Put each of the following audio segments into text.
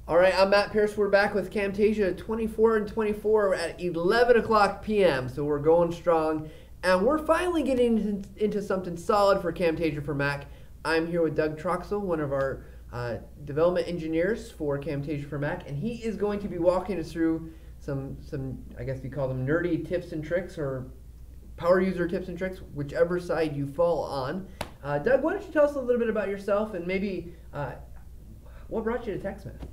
All right, I'm Matt Pierce. We're back with Camtasia 24 and 24 at 11 o'clock p.m. So we're going strong. And we're finally getting into something solid for Camtasia for Mac. I'm here with Doug Troxel, one of our development engineers for Camtasia for Mac. And he is going to be walking us through some I guess you call them nerdy tips and tricks or power user tips and tricks, whichever side you fall on. Doug, why don't you tell us a little bit about yourself and maybe what brought you to TechSmith?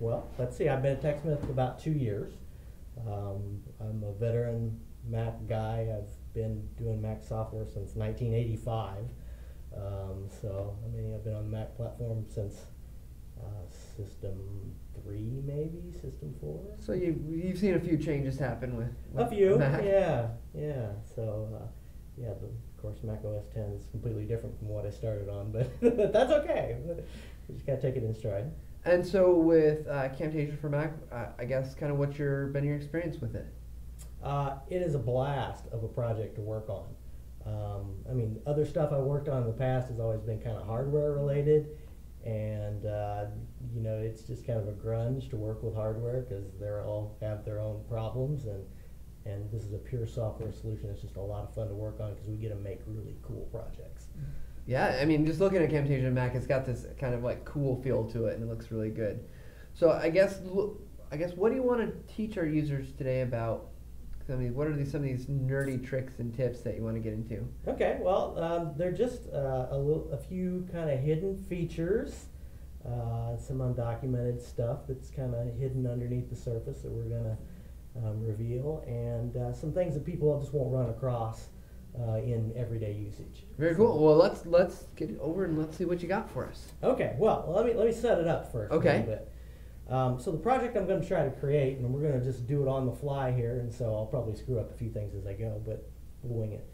Well, let's see. I've been at TechSmith for about 2 years. I'm a veteran Mac guy. I've been doing Mac software since 1985. So, I mean, I've been on the Mac platform since System 3, maybe, System 4. So you've seen a few changes happen with a few, Mac. yeah. So, of course, Mac OS 10 is completely different from what I started on, but that's okay. We just gotta take it in stride. And so with Camtasia for Mac, I guess kind of what's been your experience with it? It is a blast of a project to work on. I mean, other stuff I worked on in the past has always been kind of hardware related, and you know, it's just kind of a grunge to work with hardware because they all have their own problems, and this is a pure software solution. It's just a lot of fun to work on because we get to make really cool projects. Yeah, I mean, just looking at Camtasia Mac, it's got this kind of like cool feel to it, and it looks really good. So I guess what do you want to teach our users today about? I mean, what are some of these nerdy tricks and tips that you want to get into? Okay, well, they're just a few kind of hidden features, some undocumented stuff that's kind of hidden underneath the surface that we're going to reveal, and some things that people just won't run across in everyday usage. Very cool. Well, let's get it over and let's see what you got for us. Okay. Well, let me set it up first. Okay. A little bit. So the project I'm going to try to create, and we're going to just do it on the fly here, and so I'll probably screw up a few things as I go, but we'll wing it.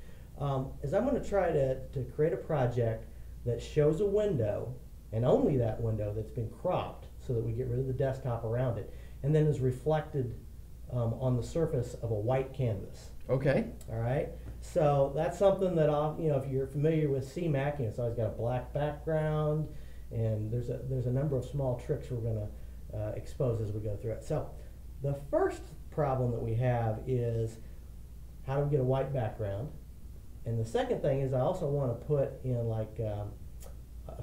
Is I'm going to try to create a project that shows a window, and only that window that's been cropped, so that we get rid of the desktop around it, and then is reflected on the surface of a white canvas. Okay. All right. So that's something that if you're familiar with CMAC, it's always got a black background, and there's a number of small tricks we're going to expose as we go through it. So the first problem that we have is how do we get a white background, and the second thing is I also want to put in like a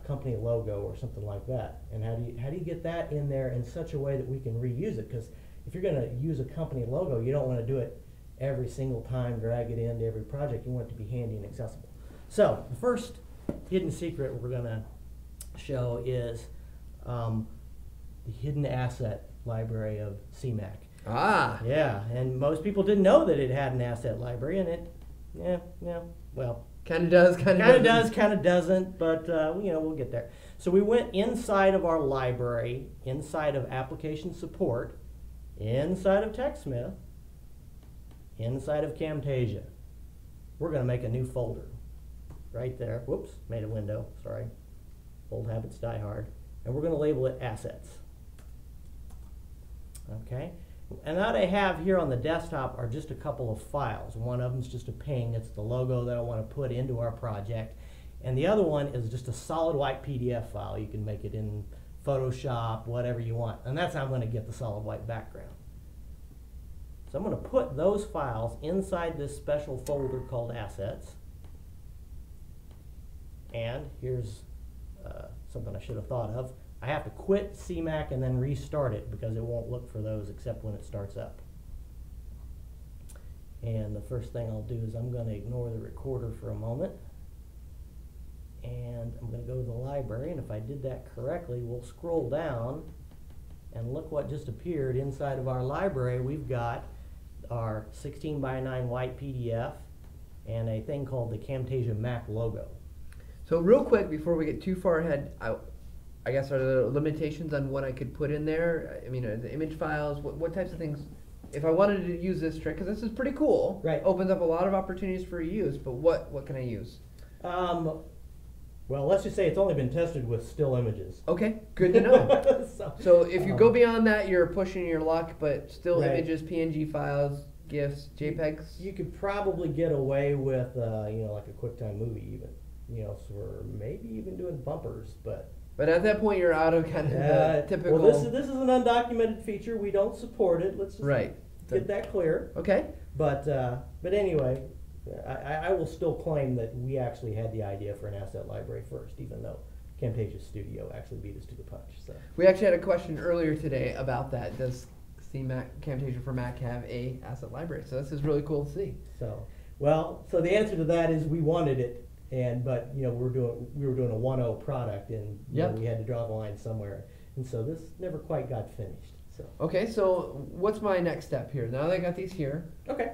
company logo or something like that. And how do you get that in there in such a way that we can reuse it? Because if you're going to use a company logo, you don't want to do it every single time, drag it into every project. You want it to be handy and accessible. So the first hidden secret we're going to show is the hidden asset library of CMAC. Ah. Yeah, and most people didn't know that it had an asset library, and it, well, kind of does, kind of doesn't, but we'll get there. So we went inside of our library, inside of application support, inside of TechSmith, inside of Camtasia. We're going to make a new folder right there. Whoops, made a window, sorry. Old habits die hard. And we're going to label it assets. Okay, and what I have here on the desktop are just a couple of files. One of them is just a ping. It's the logo that I want to put into our project. And the other one is just a solid white PDF file. You can make it in Photoshop, whatever you want. And that's how I'm going to get the solid white background. So I'm going to put those files inside this special folder called Assets. And here's something I should have thought of. I have to quit CMAC and then restart it because it won't look for those except when it starts up. And the first thing I'll do is I'm going to ignore the recorder for a moment. And I'm going to go to the library, and if I did that correctly, we'll scroll down and look what just appeared inside of our library. We've got our 16 by 9 white PDF and a thing called the Camtasia Mac logo. So real quick, before we get too far ahead, I guess are there limitations on what I could put in there? I mean, the image files, what types of things, if I wanted to use this trick, because this is pretty cool, right? Opens up a lot of opportunities for use, but what can I use? Well, let's just say it's only been tested with still images. Okay, good to know. So if you go beyond that, you're pushing your luck, but still images, PNG files, GIFs, JPEGs? You could probably get away with, like a QuickTime movie even, or maybe even doing bumpers, but But at that point, you're out of kind of the typical. Well, this is an undocumented feature. We don't support it. Let's just get that clear. Okay. But anyway, I will still claim that we actually had the idea for an asset library first, even though Camtasia Studio actually beat us to the punch. So we actually had a question earlier today about that. Does Camtasia for Mac have a asset library? So this is really cool to see. So the answer to that is we wanted it, but we were doing a 1.0 product, and we had to draw the line somewhere, and so this never quite got finished. So okay, so what's my next step here? Now that I got these here. Okay.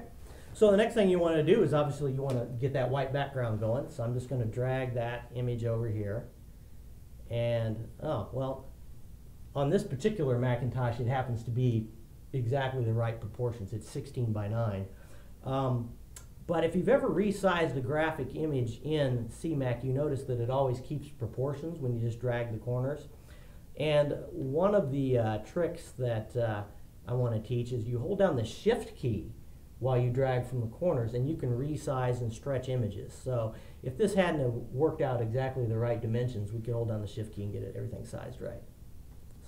So the next thing you want to do is obviously you want to get that white background going. So I'm just going to drag that image over here. And, on this particular Macintosh, it happens to be exactly the right proportions. It's 16 by 9. But if you've ever resized a graphic image in CMake, you notice that it always keeps proportions when you just drag the corners. And one of the tricks that I want to teach is you hold down the Shift key while you drag from the corners, and you can resize and stretch images. So if this hadn't have worked out exactly the right dimensions, we could hold down the Shift key and get everything sized right.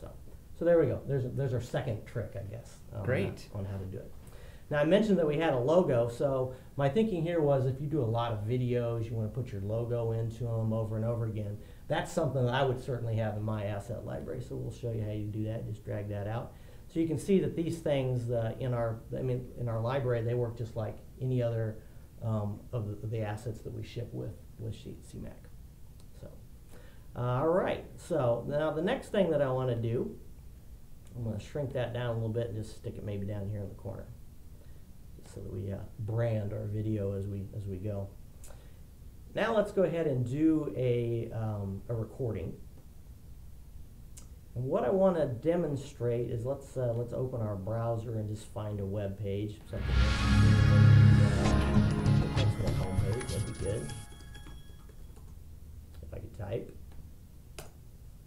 So there we go. There's our second trick, I guess. Great. On how to do it. Now I mentioned that we had a logo, so my thinking here was if you do a lot of videos, you want to put your logo into them over and over again, that's something that I would certainly have in my asset library. So we'll show you how you do that. Just drag that out. So you can see that these things in our library, they work just like any other of the assets that we ship with CMake. So, all right. So now the next thing that I want to do, I'm going to shrink that down a little bit and just stick it maybe down here in the corner, just so that we brand our video as we go. Now let's go ahead and do a recording. And what I want to demonstrate is let's open our browser and just find a web page. Something that's home page, that'd be good. If I could type.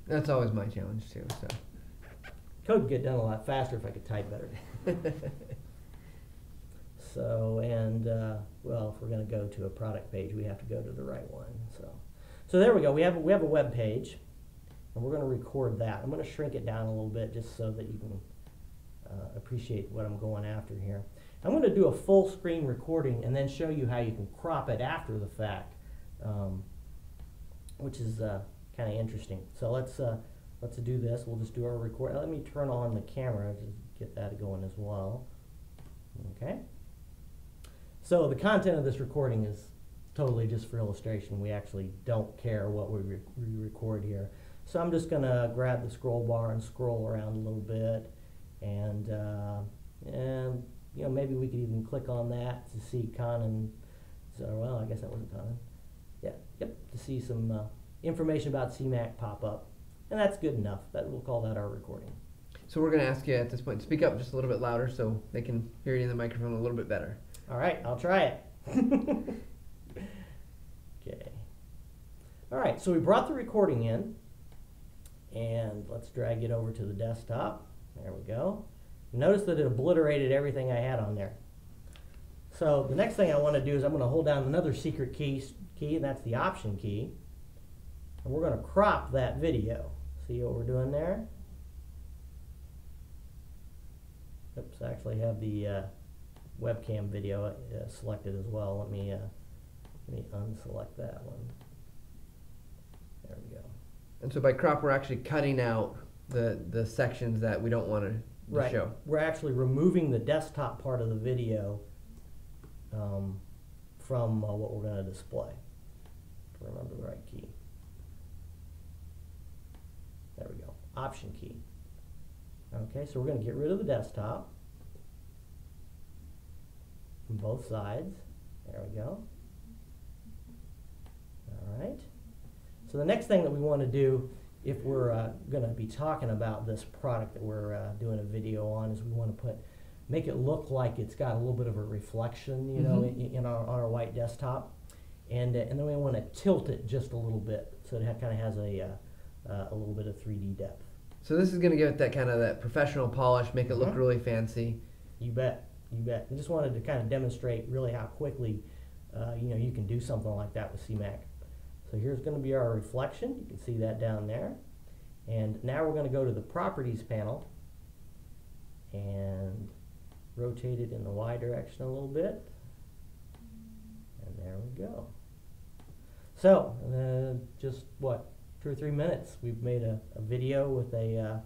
That's always my challenge too. So code would get done a lot faster if I could type better. So well, if we're going to go to a product page, we have to go to the right one. So there we go. We have a web page. And we're going to record that. I'm going to shrink it down a little bit just so that you can appreciate what I'm going after here. I'm going to do a full screen recording and then show you how you can crop it after the fact, which is kind of interesting. So let's do this. We'll just do our record. Let me turn on the camera to get that going as well. Okay. So the content of this recording is totally just for illustration. We actually don't care what we record here. So I'm just going to grab the scroll bar and scroll around a little bit, and maybe we could even click on that to see Conan. So well, I guess that wasn't Conan. Yeah, yep, to see some information about CMake pop up, and that's good enough. We'll call that our recording. So we're going to ask you at this point to speak up just a little bit louder so they can hear you in the microphone a little bit better. All right, I'll try it. Okay. All right, so we brought the recording in. And let's drag it over to the desktop. There we go. Notice that it obliterated everything I had on there. So the next thing I want to do is I'm going to hold down another secret key, and that's the Option key. And we're going to crop that video. See what we're doing there? Oops, I actually have the webcam video selected as well. Let me unselect that one. There we go. And so by crop, we're actually cutting out the sections that we don't want to show. We're actually removing the desktop part of the video from what we're going to display. Remember the right key. There we go. Option key. Okay, so we're going to get rid of the desktop from both sides. There we go. All right. So the next thing that we want to do, if we're going to be talking about this product that we're doing a video on, is we want to make it look like it's got a little bit of a reflection, on our white desktop, and then we want to tilt it just a little bit so it kind of has a little bit of 3D depth. So this is going to give it that professional polish, make it look really fancy. You bet, you bet. I just wanted to kind of demonstrate really how quickly you can do something like that with CMake. So here's going to be our reflection. You can see that down there. And now we're going to go to the Properties panel and rotate it in the Y direction a little bit. And there we go. So, just what, 2 or 3 minutes, we've made a video with a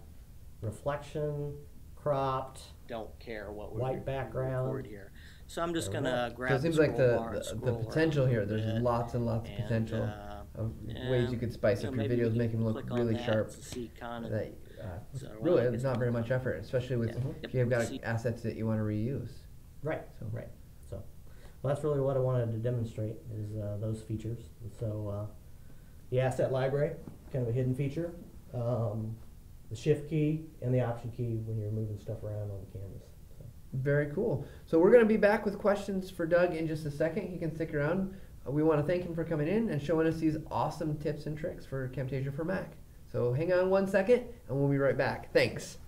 reflection, cropped, Don't care what we're white background here. So I'm just gonna So grab it seems the like scroll bar and the scroll potential around a here, little there's bit. lots and lots of And, potential of ways you could spice up your maybe we videos, can make them look click on really that sharp. to see kind of, That, so really, like it's not very much effort, especially with Yeah. if you've got See- assets that you want to reuse. right, So- right. So, well, that's really what I wanted to demonstrate is those features. So, the asset library, kind of a hidden feature. The shift key and the option key when you're moving stuff around on the canvas. So. Very cool. So we're going to be back with questions for Doug in just a second. He can stick around. We want to thank him for coming in and showing us these awesome tips and tricks for Camtasia for Mac. So hang on 1 second and we'll be right back. Thanks.